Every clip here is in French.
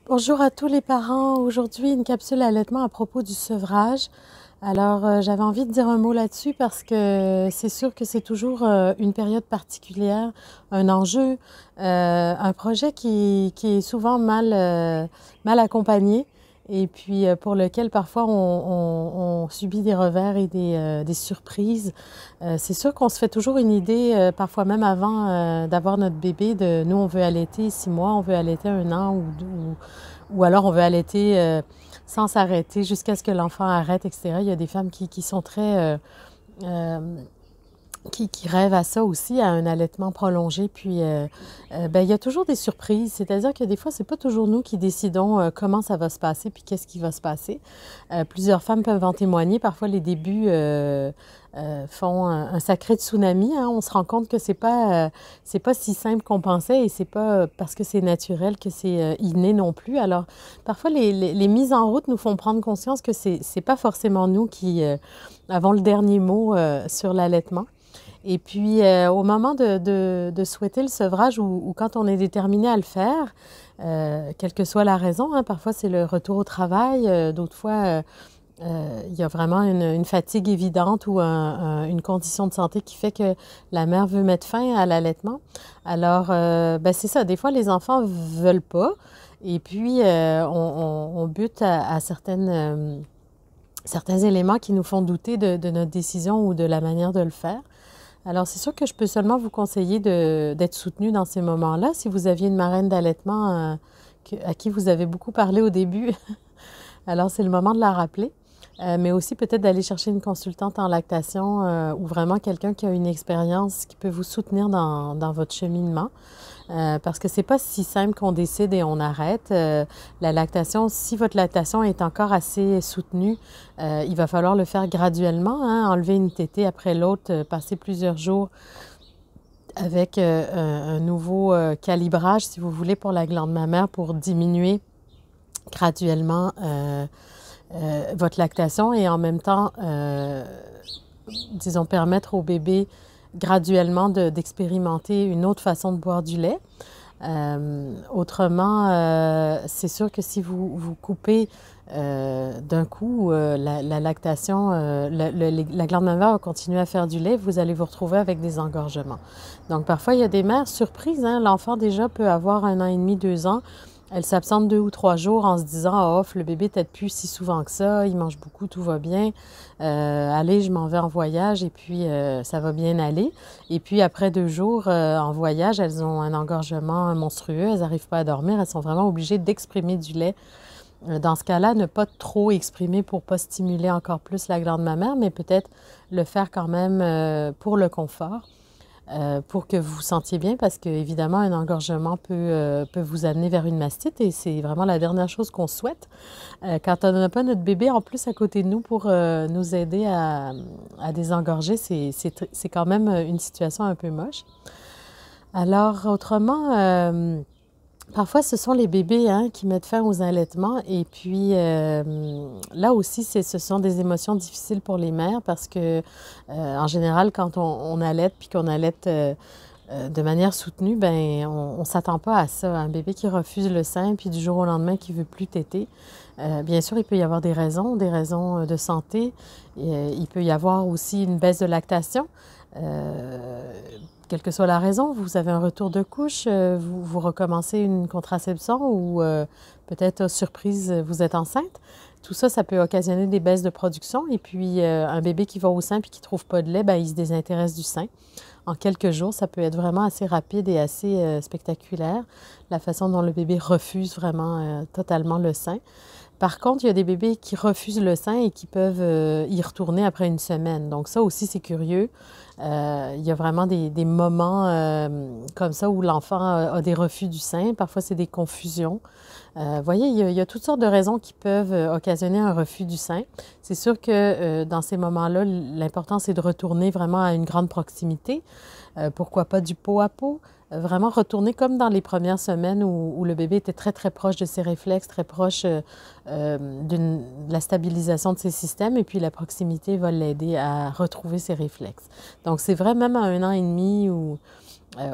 Bonjour à tous les parents. Aujourd'hui, une capsule allaitement à propos du sevrage. Alors, j'avais envie de dire un mot là-dessus parce que c'est sûr que c'est toujours une période particulière, un enjeu, un projet qui est souvent mal accompagné et puis pour lequel parfois on subit des revers et des surprises. C'est sûr qu'on se fait toujours une idée, parfois même avant d'avoir notre bébé, de nous on veut allaiter 6 mois, on veut allaiter 1 an ou alors on veut allaiter sans s'arrêter jusqu'à ce que l'enfant arrête, etc. Il y a des femmes qui sont très euh, qui rêvent à ça aussi, à un allaitement prolongé. Puis, ben, il y a toujours des surprises. C'est-à-dire que des fois, c'est pas toujours nous qui décidons comment ça va se passer puis qu'est-ce qui va se passer. Plusieurs femmes peuvent en témoigner. Parfois, les débuts font un sacré tsunami. Hein. On se rend compte que c'est pas si simple qu'on pensait et c'est pas parce que c'est naturel que c'est inné non plus. Alors, parfois, les mises en route nous font prendre conscience que c'est pas forcément nous qui avons le dernier mot sur l'allaitement. Et puis, au moment de souhaiter le sevrage ou quand on est déterminé à le faire, quelle que soit la raison, hein, parfois c'est le retour au travail, d'autres fois il y a vraiment une fatigue évidente ou une condition de santé qui fait que la mère veut mettre fin à l'allaitement. Alors, ben c'est ça, des fois les enfants veulent pas et puis on bute à certains éléments qui nous font douter de notre décision ou de la manière de le faire. Alors, c'est sûr que je peux seulement vous conseiller d'être soutenu dans ces moments-là. Si vous aviez une marraine d'allaitement à qui vous avez beaucoup parlé au début, alors c'est le moment de la rappeler. Mais aussi peut-être d'aller chercher une consultante en lactation ou vraiment quelqu'un qui a une expérience qui peut vous soutenir dans votre cheminement. Parce que c'est pas si simple qu'on décide et on arrête. La lactation, si votre lactation est encore assez soutenue, il va falloir le faire graduellement, hein, enlever une tétée après l'autre, passer plusieurs jours avec un nouveau calibrage, si vous voulez, pour la glande mammaire pour diminuer graduellement votre lactation et en même temps, disons, permettre au bébé graduellement d'expérimenter une autre façon de boire du lait. Autrement, c'est sûr que si vous coupez d'un coup la lactation, la glande mammaire va continuer à faire du lait, vous allez vous retrouver avec des engorgements. Donc parfois, il y a des mères surprises, hein, l'enfant déjà peut avoir 1 an et demi, 2 ans. Elle s'absente 2 ou 3 jours en se disant «Ah, off, le bébé t'aide plus si souvent que ça, il mange beaucoup, tout va bien. Allez, je m'en vais en voyage et puis ça va bien aller.» Et puis après 2 jours en voyage, elles ont un engorgement monstrueux, elles n'arrivent pas à dormir, elles sont vraiment obligées d'exprimer du lait. Dans ce cas-là, ne pas trop exprimer pour ne pas stimuler encore plus la glande mammaire, mais peut-être le faire quand même pour le confort. Pour que vous vous sentiez bien, parce qu'évidemment, un engorgement peut vous amener vers une mastite et c'est vraiment la dernière chose qu'on souhaite. Quand on n'a pas notre bébé en plus à côté de nous pour nous aider à désengorger, c'est quand même une situation un peu moche. Alors, autrement, parfois, ce sont les bébés hein, qui mettent fin aux allaitements et puis là aussi, ce sont des émotions difficiles pour les mères parce que en général, quand on allaite puis qu'on allaite de manière soutenue, ben on ne s'attend pas à ça. Un bébé qui refuse le sein puis du jour au lendemain qui veut plus téter. Bien sûr, il peut y avoir des raisons de santé. Il peut y avoir aussi une baisse de lactation. Euh, Quelle que soit la raison, vous avez un retour de couche, vous recommencez une contraception ou peut-être surprise, vous êtes enceinte. Tout ça, ça peut occasionner des baisses de production. Et puis, un bébé qui va au sein et qui ne trouve pas de lait, ben, il se désintéresse du sein. En quelques jours, ça peut être vraiment assez rapide et assez spectaculaire, la façon dont le bébé refuse vraiment totalement le sein. Par contre, il y a des bébés qui refusent le sein et qui peuvent y retourner après une semaine. Donc ça aussi, c'est curieux. Il y a vraiment des moments comme ça où l'enfant a des refus du sein. Parfois, c'est des confusions. Vous voyez, il y a toutes sortes de raisons qui peuvent occasionner un refus du sein. C'est sûr que dans ces moments-là, l'important, c'est de retourner vraiment à une grande proximité. Pourquoi pas du pot à pot? Vraiment retourner comme dans les premières semaines où le bébé était très, très proche de ses réflexes, très proche de la stabilisation de ses systèmes. Et puis, la proximité va l'aider à retrouver ses réflexes. Donc, c'est vrai, même à 1 an et demi ou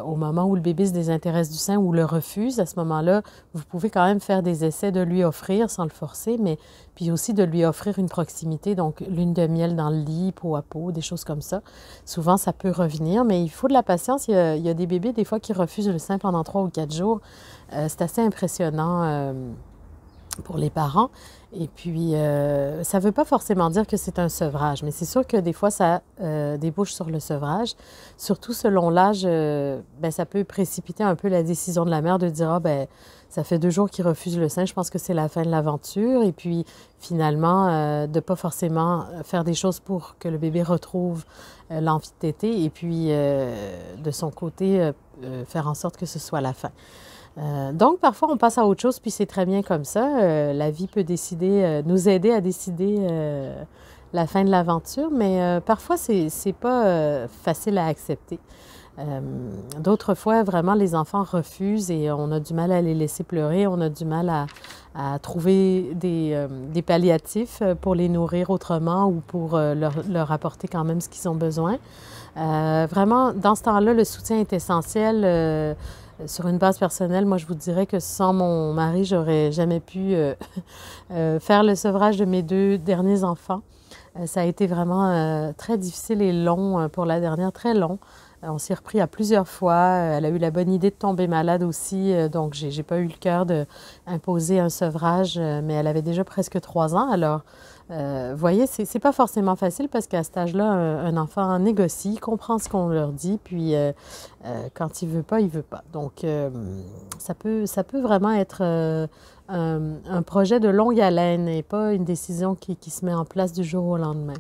au moment où le bébé se désintéresse du sein ou le refuse, à ce moment-là, vous pouvez quand même faire des essais de lui offrir, sans le forcer, mais puis aussi de lui offrir une proximité, donc lune de miel dans le lit, peau à peau, des choses comme ça. Souvent, ça peut revenir, mais il faut de la patience. Il y a des bébés, des fois, qui refusent le sein pendant 3 ou 4 jours. C'est assez impressionnant pour les parents. Et puis, ça ne veut pas forcément dire que c'est un sevrage, mais c'est sûr que des fois, ça débouche sur le sevrage. Surtout selon l'âge, ça peut précipiter un peu la décision de la mère de dire « Ah, ben ça fait 2 jours qu'il refuse le sein, je pense que c'est la fin de l'aventure. » Et puis, finalement, de ne pas forcément faire des choses pour que le bébé retrouve l'envie de téter. Et puis, de son côté, faire en sorte que ce soit la fin. Donc, parfois, on passe à autre chose, puis c'est très bien comme ça. La vie peut décider, nous aider à décider la fin de l'aventure, mais parfois, c'est pas facile à accepter. D'autres fois, vraiment, les enfants refusent et on a du mal à les laisser pleurer, on a du mal à trouver des palliatifs pour les nourrir autrement ou pour leur apporter quand même ce qu'ils ont besoin. Vraiment, dans ce temps-là, le soutien est essentiel. Sur une base personnelle, moi, je vous dirais que sans mon mari, j'aurais jamais pu faire le sevrage de mes 2 derniers enfants. Ça a été vraiment très difficile et long pour la dernière, très long. On s'y est repris à plusieurs fois. Elle a eu la bonne idée de tomber malade aussi, donc j'ai pas eu le cœur d'imposer un sevrage, mais elle avait déjà presque 3 ans. Alors, vous voyez, c'est pas forcément facile parce qu'à cet âge-là, un enfant négocie, comprend ce qu'on leur dit, puis quand il veut pas, il veut pas. Donc, ça peut vraiment être un projet de longue haleine et pas une décision qui se met en place du jour au lendemain.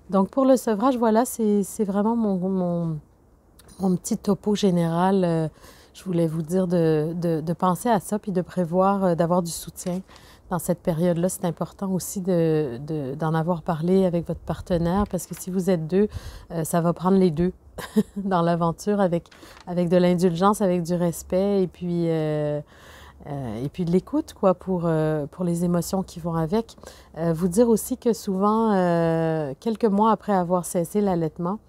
Donc, pour le sevrage, voilà, c'est vraiment mon petit topo général. Je voulais vous dire de penser à ça puis de prévoir d'avoir du soutien dans cette période-là. C'est important aussi d'en avoir parlé avec votre partenaire parce que si vous êtes 2, ça va prendre les 2 dans l'aventure avec de l'indulgence, avec du respect et puis de l'écoute quoi, pour les émotions qui vont avec. Vous dire aussi que souvent, quelques mois après avoir cessé l'allaitement,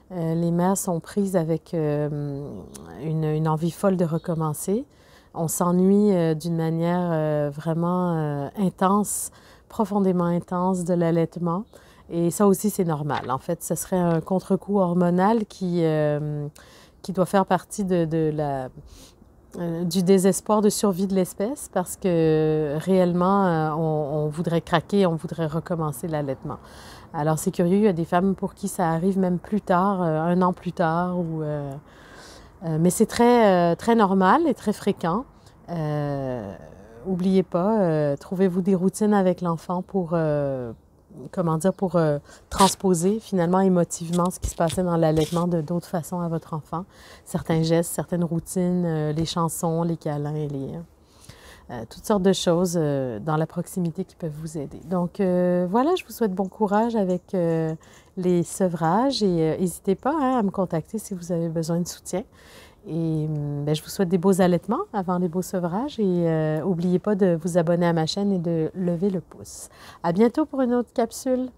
les mères sont prises avec une envie folle de recommencer. On s'ennuie d'une manière vraiment intense, profondément intense de l'allaitement. Et ça aussi, c'est normal. En fait, ce serait un contre-coup hormonal qui doit faire partie du désespoir de survie de l'espèce parce que réellement, on voudrait craquer, on voudrait recommencer l'allaitement. Alors, c'est curieux, il y a des femmes pour qui ça arrive même plus tard, 1 an plus tard. Mais c'est très normal et très fréquent. N'oubliez pas, trouvez-vous des routines avec l'enfant pour transposer finalement émotivement ce qui se passait dans l'allaitement de d'autres façons à votre enfant. Certains gestes, certaines routines, les chansons, les câlins, toutes sortes de choses dans la proximité qui peuvent vous aider. Donc voilà, je vous souhaite bon courage avec les sevrages et n'hésitez pas à me contacter si vous avez besoin de soutien. Et je vous souhaite des beaux allaitements avant les beaux sevrages et n'oubliez pas de vous abonner à ma chaîne et de lever le pouce. À bientôt pour une autre capsule.